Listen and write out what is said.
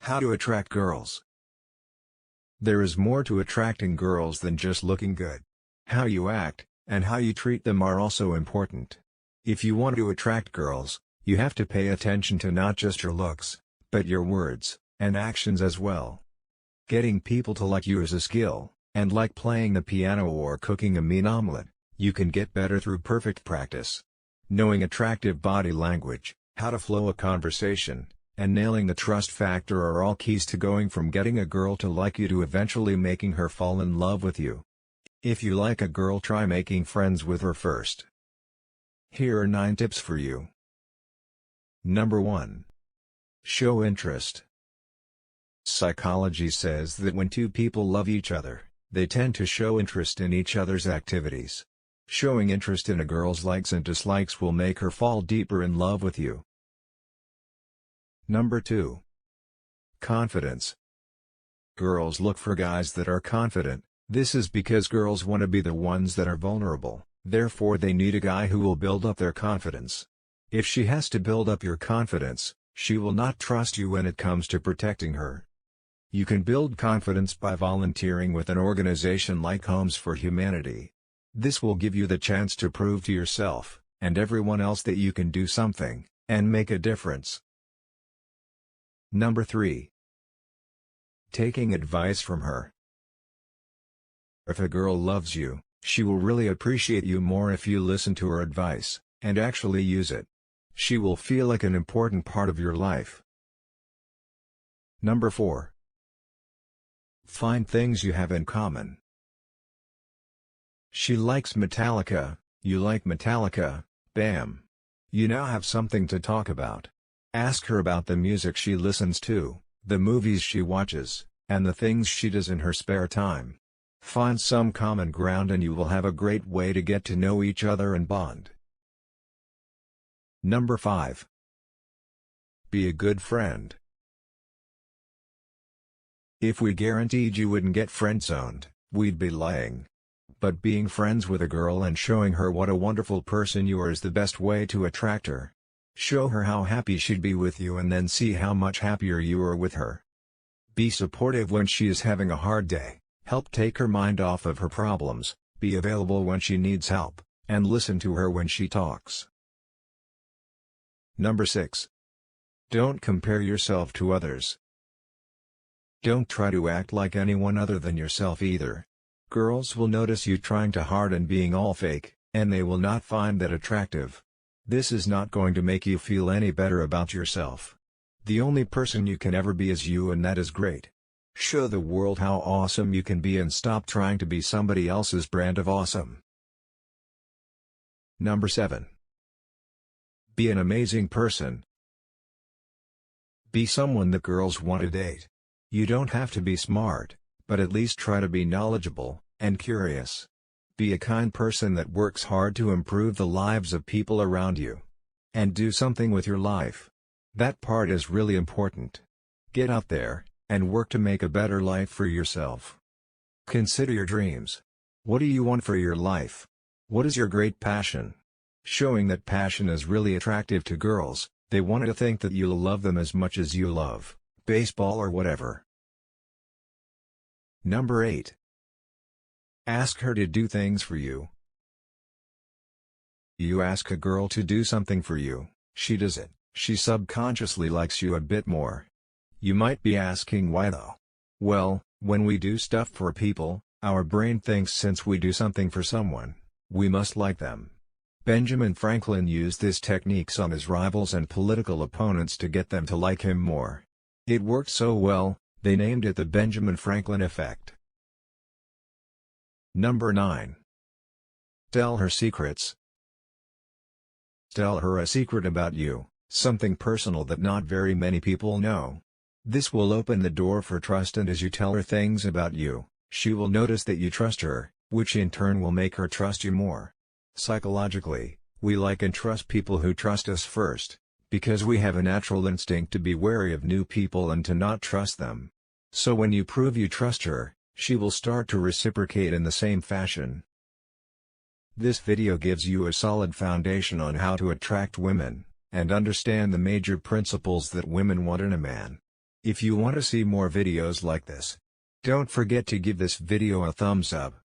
How to attract girls. There is more to attracting girls than just looking good. How you act, and how you treat them are also important. If you want to attract girls, you have to pay attention to not just your looks, but your words, and actions as well. Getting people to like you is a skill, and like playing the piano or cooking a mean omelette, you can get better through perfect practice. Knowing attractive body language, how to flow a conversation, and nailing the trust factor are all keys to going from getting a girl to like you to eventually making her fall in love with you. If you like a girl, try making friends with her first. Here are 9 tips for you. Number 1. Show interest. Psychology says that when two people love each other, they tend to show interest in each other's activities. Showing interest in a girl's likes and dislikes will make her fall deeper in love with you. Number 2. Confidence. Girls look for guys that are confident. This is because girls want to be the ones that are vulnerable, therefore they need a guy who will build up their confidence. If she has to build up your confidence, she will not trust you when it comes to protecting her. You can build confidence by volunteering with an organization like Homes for Humanity. This will give you the chance to prove to yourself, and everyone else that you can do something, and make a difference. Number 3. Taking advice from her. If a girl loves you, she will really appreciate you more if you listen to her advice, and actually use it. She will feel like an important part of your life. Number 4. Find things you have in common. She likes Metallica, you like Metallica, bam! You now have something to talk about. Ask her about the music she listens to, the movies she watches, and the things she does in her spare time. Find some common ground and you will have a great way to get to know each other and bond. Number 5. Be a good friend. If we guaranteed you wouldn't get friend-zoned, we'd be lying. But being friends with a girl and showing her what a wonderful person you are is the best way to attract her. Show her how happy she'd be with you and then see how much happier you are with her. Be supportive when she is having a hard day, help take her mind off of her problems, be available when she needs help, and listen to her when she talks. Number 6. Don't compare yourself to others. Don't try to act like anyone other than yourself either. Girls will notice you trying too hard and being all fake, and they will not find that attractive. This is not going to make you feel any better about yourself. The only person you can ever be is you, and that is great. Show the world how awesome you can be and stop trying to be somebody else's brand of awesome. Number 7. Be an amazing person. Be someone that girls want to date. You don't have to be smart, but at least try to be knowledgeable and curious. Be a kind person that works hard to improve the lives of people around you. And do something with your life. That part is really important. Get out there, and work to make a better life for yourself. Consider your dreams. What do you want for your life? What is your great passion? Showing that passion is really attractive to girls. They want to think that you'll love them as much as you love baseball or whatever. Number 8. Ask her to do things for you. You ask a girl to do something for you, she does it, she subconsciously likes you a bit more. You might be asking why though? Well, when we do stuff for people, our brain thinks since we do something for someone, we must like them. Benjamin Franklin used this technique on his rivals and political opponents to get them to like him more. It worked so well, they named it the Benjamin Franklin effect. Number 9. Tell her secrets. Tell her a secret about you, something personal that not very many people know. This will open the door for trust, and as you tell her things about you, she will notice that you trust her, which in turn will make her trust you more. Psychologically, we like and trust people who trust us first, because we have a natural instinct to be wary of new people and to not trust them. So when you prove you trust her, she will start to reciprocate in the same fashion. This video gives you a solid foundation on how to attract women, and understand the major principles that women want in a man. If you want to see more videos like this, don't forget to give this video a thumbs up.